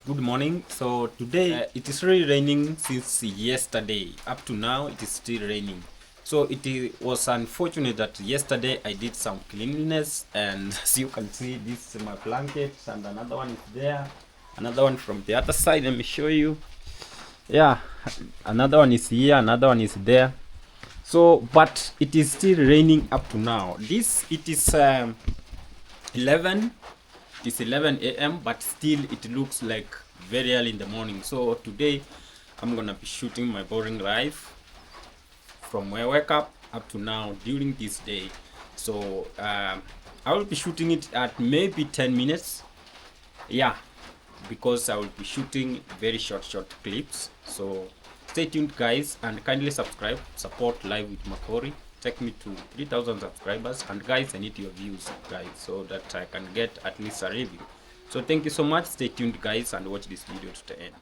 Good morning. So today it is really raining since yesterday. Up to now, it is still raining. So was unfortunate that yesterday I did some cleanliness, and as you can see, this is my blanket, and another one is there. Another one from the other side. Let me show you. Yeah, another one is here. Another one is there. So, but it is still raining up to now. It is 11 it's 11 a.m. but still it looks like very early in the morning. So today I'm gonna be shooting my boring life from where I wake up to now during this day. So I will be shooting it at maybe 10 minutes. Yeah, because I will be shooting very short clips. So stay tuned, guys, and kindly subscribe, support Live with Makori. Take me to 3,000 subscribers, and guys, I need your views, guys, so that I can get at least a review. So thank you so much. Stay tuned, guys, and watch this video to the end.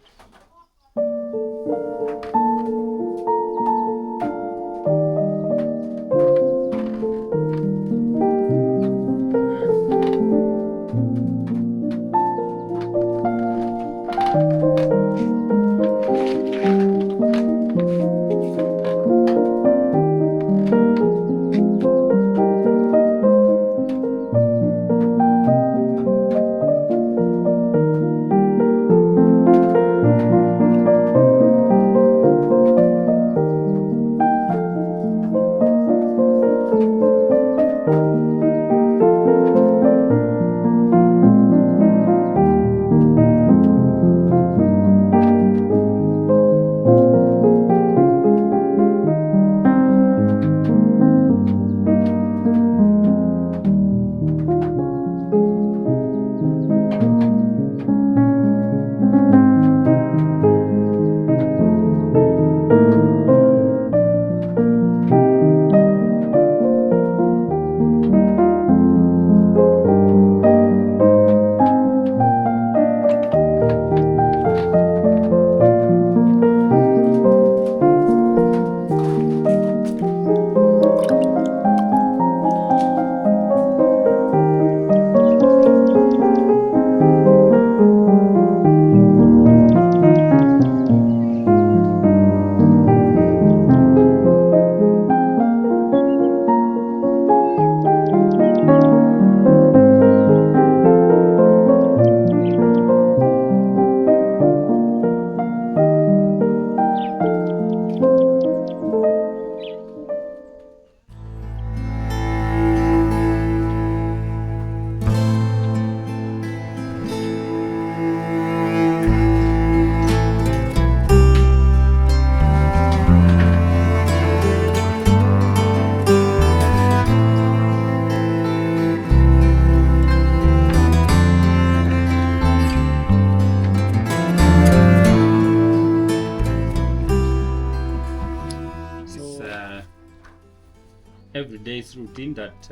Everyday's routine that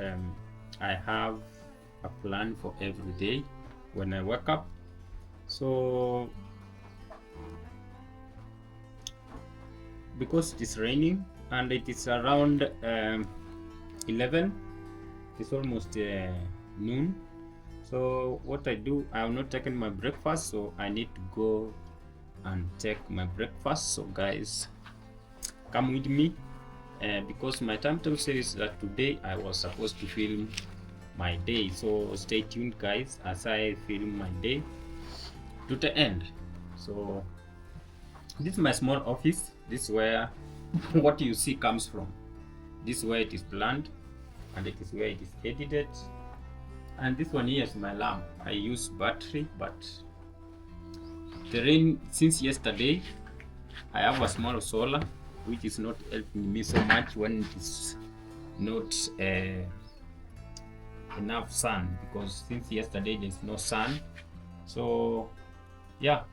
I have a plan for every day when I wake up. So because it is raining and it is around 11, it's almost noon. So what I do, I have not taken my breakfast, so I need to go and take my breakfast. So guys, come with me. Because my timetable says that today I was supposed to film my day, so stay tuned, guys, as I film my day to the end. So this is my small office. This is where what you see comes from. This is where it is planned, and it is where it is edited. And this one here is my lamp. I use battery, but the rain since yesterday, I have a small solar which is not helping me so much when it is not enough sun, because since yesterday there's no sun. So yeah,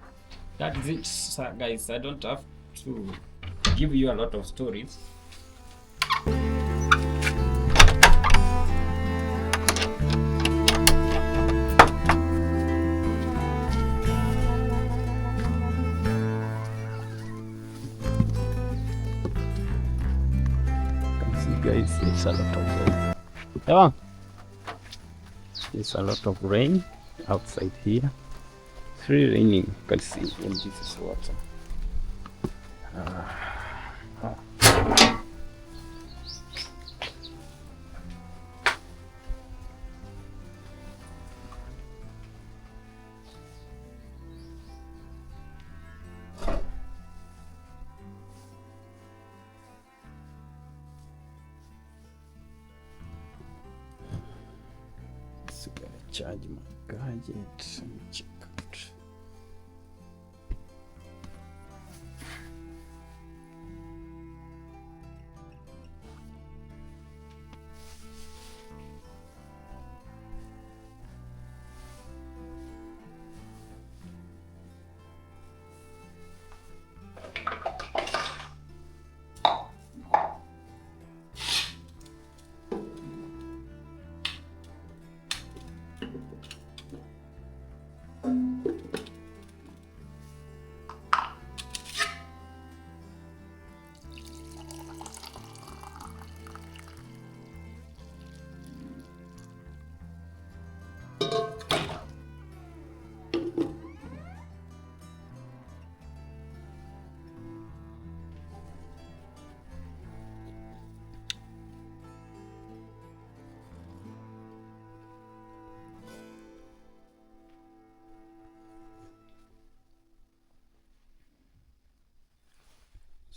that is it, guys. I don't have to give you a lot of stories. Guys, it's a lot of rain. Yeah, it's a lot of rain outside here. It's really raining. You can see all this is water. So I gotta charge my gadget. Let me check out.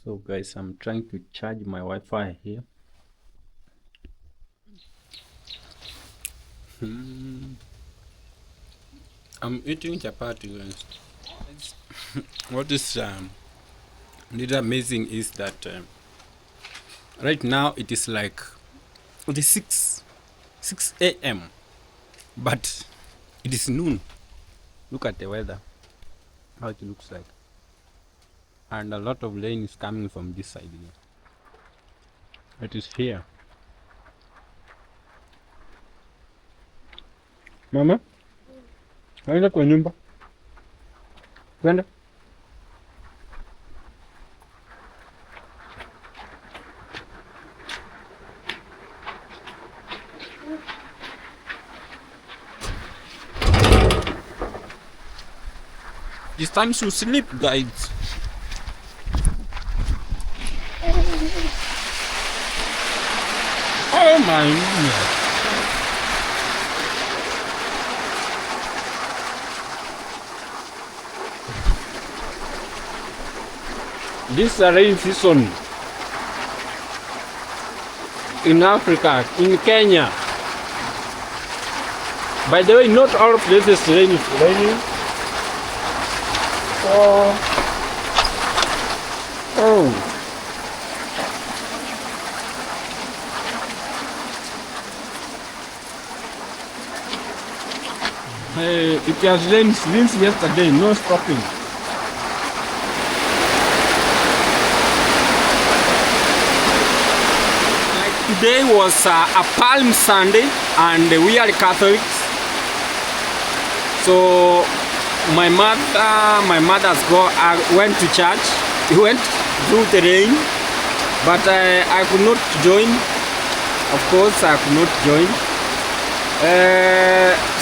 So guys, I'm trying to charge my Wi-Fi here. I'm eating chapati, guys. What is little amazing is that right now it is like it is 6 a.m. but it is noon. Look at the weather, how it looks like, and a lot of rain is coming from this side here. It is here. Mama, naenda kwa nyumba. Kwenda. It's time to sleep, guys. Oh my goodness. This is a rain season in Africa, in Kenya. By the way, not all places rain is raining. It has rained since yesterday, no stopping. Today was a Palm Sunday, and we are Catholics. So my mother's went to church. He went through the rain, but I could not join. Of course, I could not join.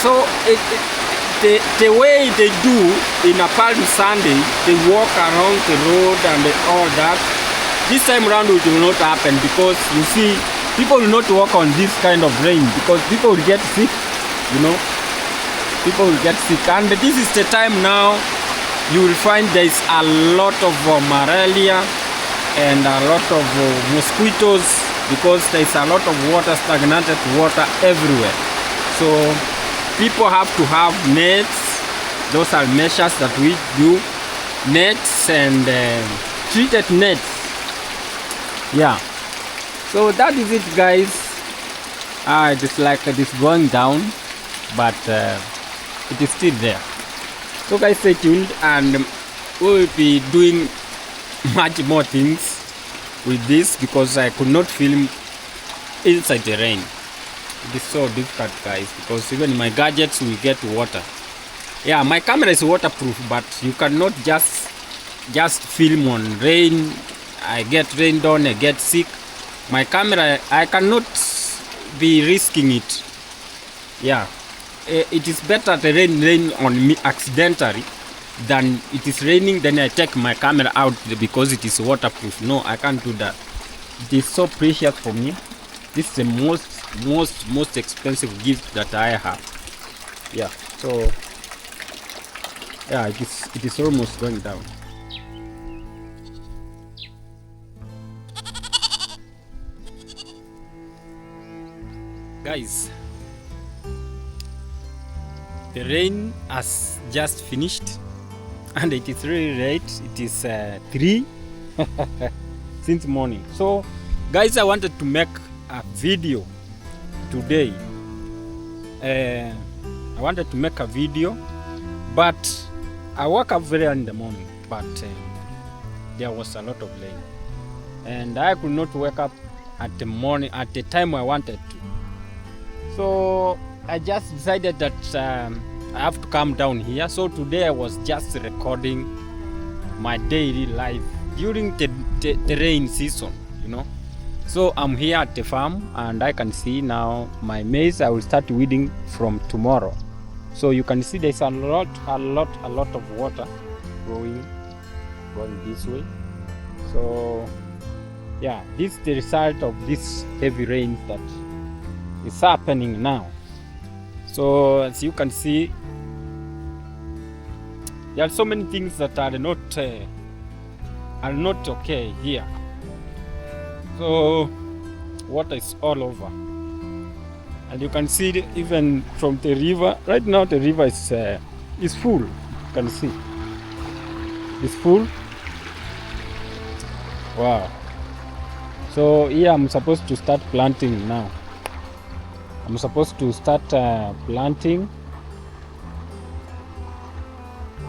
So the way they do in a Palm Sunday, they walk around the road and all that. This time around it will not happen, because you see, people will not walk on this kind of rain, because people will get sick, you know. People will get sick, and this is the time now you will find there is a lot of malaria and a lot of mosquitoes, because there is a lot of water, stagnated water everywhere. So people have to have nets. Those are measures that we do, nets and treated nets. Yeah, so that is it, guys. It is like it is going down, but it is still there. So guys, stay tuned, and we will be doing much more things with this, because I could not film inside the rain. It is so difficult, guys, because even my gadgets will get water. Yeah, my camera is waterproof, but you cannot just film on rain. I get rained on, I get sick. My camera, I cannot be risking it. Yeah, it is better to rain on me accidentally then it is raining, then I take my camera out because it is waterproof. No, I can't do that. It is so precious for me. This is the most expensive gift that I have. Yeah, so yeah, it is almost going down. Guys, the rain has just finished and it is really late. It is 3 since morning. So guys, I wanted to make a video today. I wanted to make a video, but I woke up very early in the morning, but there was a lot of rain and I could not wake up at the time I wanted to. So I just decided that I have to come down here. So today I was just recording my daily life during the rain season, you know. So I'm here at the farm and I can see now my maize. I will start weeding from tomorrow. So you can see there's a lot of water going this way. So yeah, this is the result of this heavy rain that is happening now. So as you can see, there are so many things that are not okay here. So water is all over, and you can see even from the river. Right now the river is full. You can see it's full. Wow. So here I'm supposed to start planting now. I'm supposed to start planting.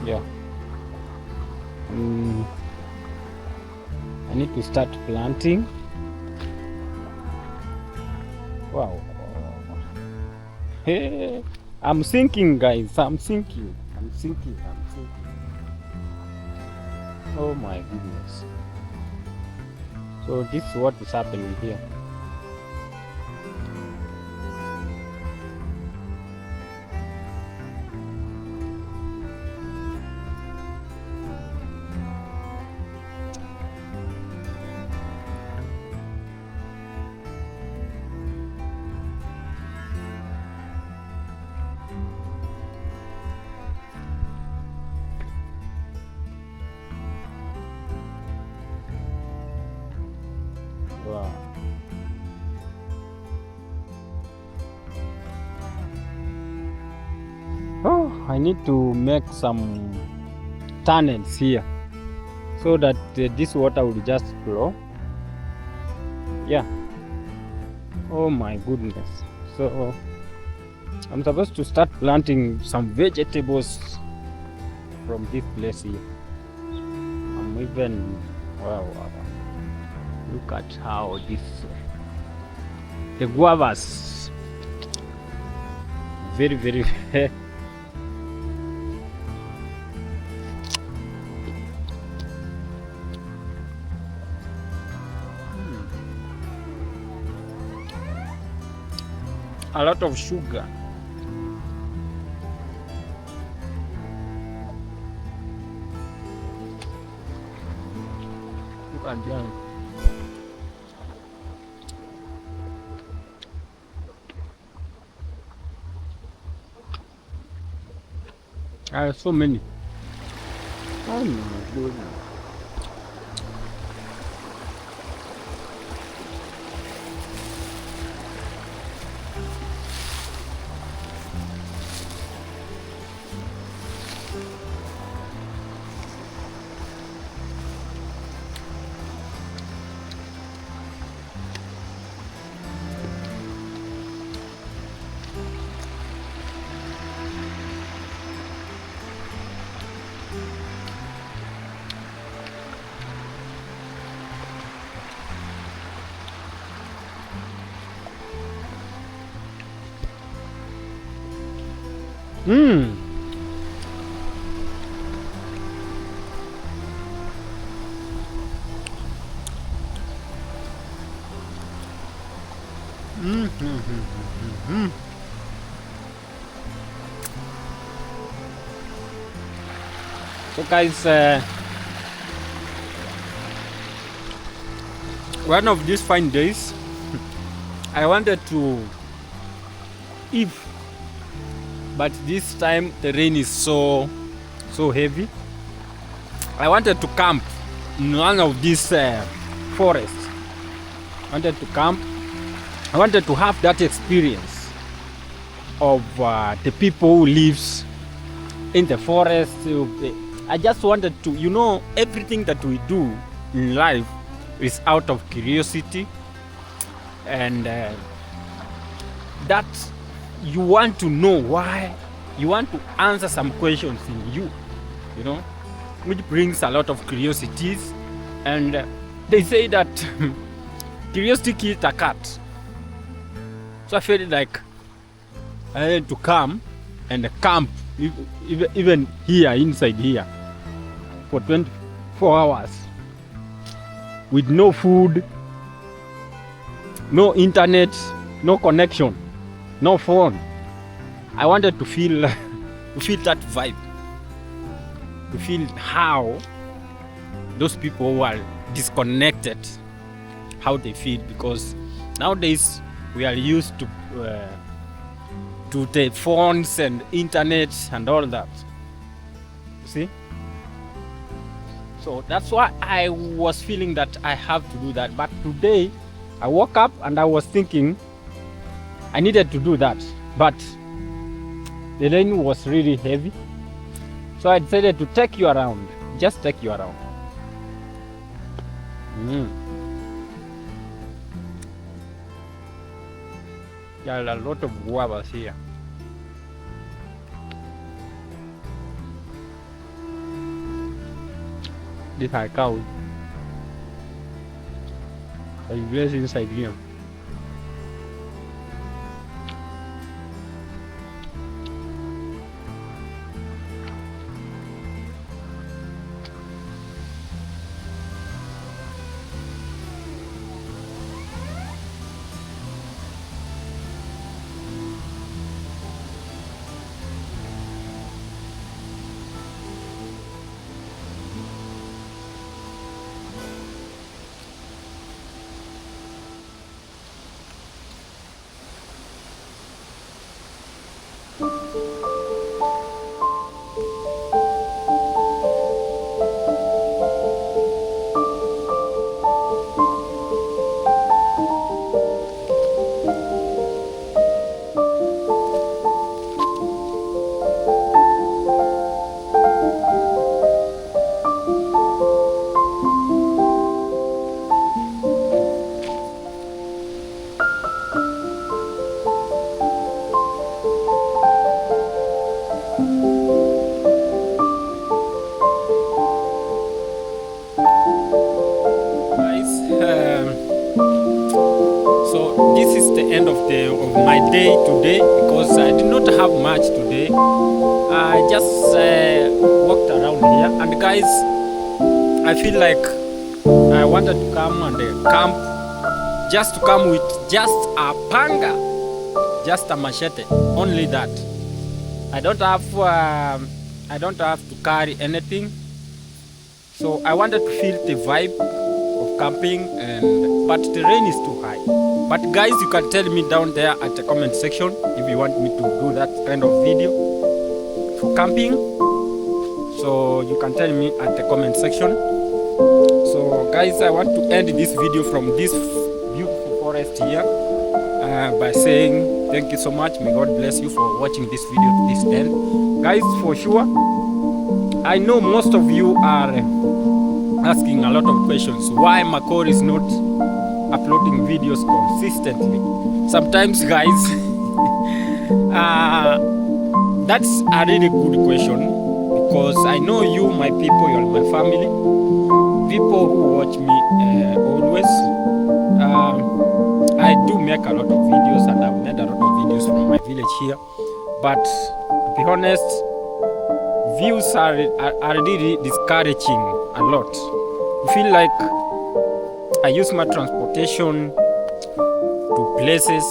Yeah. I need to start planting. Wow. Hey, I'm thinking, guys. I'm thinking. Oh my goodness. So this is what is happening here. Wow. Oh, I need to make some tunnels here so that this water will just flow. Yeah. Oh my goodness. So I'm supposed to start planting some vegetables from this place here. I'm even wow. Look at how the guavas very a lot of sugar. Look at that. So many. Oh my goodness. So guys, one of these fine days, I wanted to eat, but this time the rain is so heavy. I wanted to camp in one of these forests. I wanted to camp. I wanted to have that experience of the people who lives in the forest. I just wanted to, you know, everything that we do in life is out of curiosity, and that you want to know why, you want to answer some questions in you, you know, which brings a lot of curiosities. And they say that curiosity kills a cat. So I felt like I had to come and camp even here, inside here, for 24 hours with no food, no internet, no connection, no phone. I wanted to feel that vibe, to feel how those people who are disconnected, how they feel, because nowadays we are used to the phones and internet and all that. You see? So that's why I was feeling that I have to do that. But today I woke up and I was thinking I needed to do that, but the rain was really heavy. So I decided to take you around, just take you around. There are a lot of guavas here. These are cows. They graze inside here. So this is the end of my day today, because I did not have much today. I just walked around here, and guys, I feel like I wanted to come and camp, just to come with just a panga, just a machete, only that. I don't have to carry anything. So I wanted to feel the vibe of camping, but the rain is too high. But guys, you can tell me down there at the comment section if you want me to do that kind of video for camping. So you can tell me at the comment section. So guys, I want to end this video from this beautiful forest here by saying thank you so much. May God bless you for watching this video to this end. Guys, for sure, I know most of you are asking a lot of questions. Why Makori is not uploading videos consistently? Sometimes, guys, that's a really good question, because I know you, my people, you're my family, people who watch me always. I do make a lot of videos, and I've made a lot of videos from my village here, but to be honest, views are really discouraging a lot. I feel like I use my transportation to places,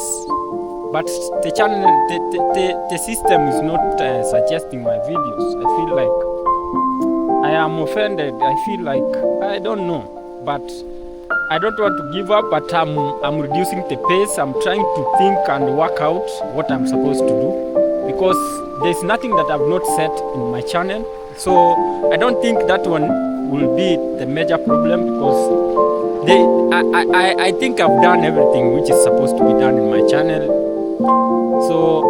but the channel, the system is not suggesting my videos. I feel like am offended. I feel like, I don't know, but I don't want to give up, but I'm reducing the pace. I'm trying to think and work out what I'm supposed to do, because there's nothing that I've not said in my channel. So I don't think that one will be the major problem, because I think I've done everything which is supposed to be done in my channel. So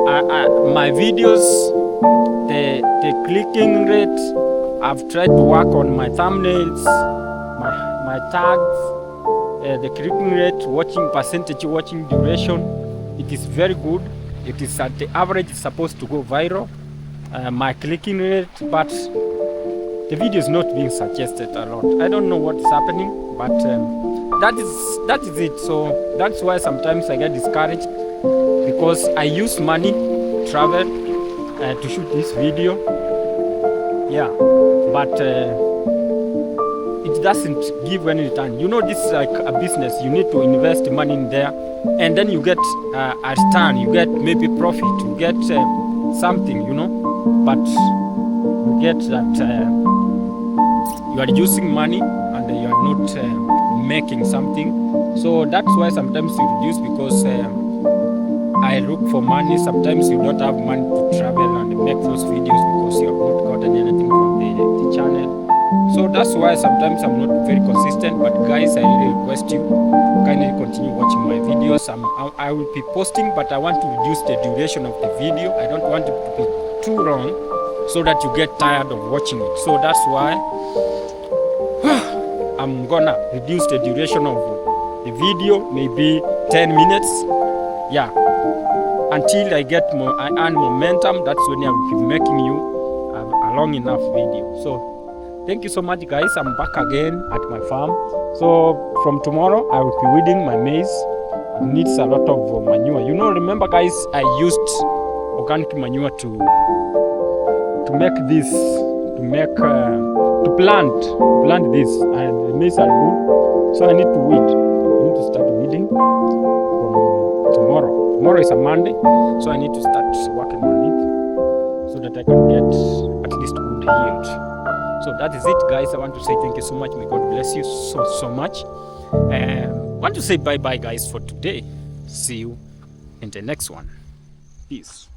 my videos, the clicking rate, I've tried to work on my thumbnails, my tags, the clicking rate, watching percentage, watching duration. It is very good. It is at the average, it's supposed to go viral. My clicking rate, but the video is not being suggested a lot. I don't know what's happening, but that is it. So that's why sometimes I get discouraged, because I use money, travel, to shoot this video. Yeah, but it doesn't give any return. You know, this is like a business. You need to invest money in there, and then you get a return. You get maybe profit. You get something, you know. But you get that you are using money and you are not making something. So that's why sometimes you reduce, because I look for money. Sometimes you don't have money to travel and make those videos because you have not gotten anything from the channel. So that's why sometimes I'm not very consistent. But guys, I really request you kindly continue watching my videos. I will be posting, but I want to reduce the duration of the video. I don't want it to be too long, so that you get tired of watching it. So that's why I'm gonna reduce the duration of the video, maybe 10 minutes. Yeah, until I get more, I earn momentum. That's when I will be making you a long enough video. So thank you so much, guys. I'm back again at my farm. So from tomorrow I will be weeding my maize. It needs a lot of manure. You know, remember guys, I used organic manure to make this, to plant this, and the maize are good. So I need to weed. I need to start weeding from tomorrow. Tomorrow is a Monday, so I need to start working on it so that I can get at least good yield. So that is it, guys. I want to say thank you so much. May God bless you so much. I want to say bye-bye, guys, for today. See you in the next one. Peace.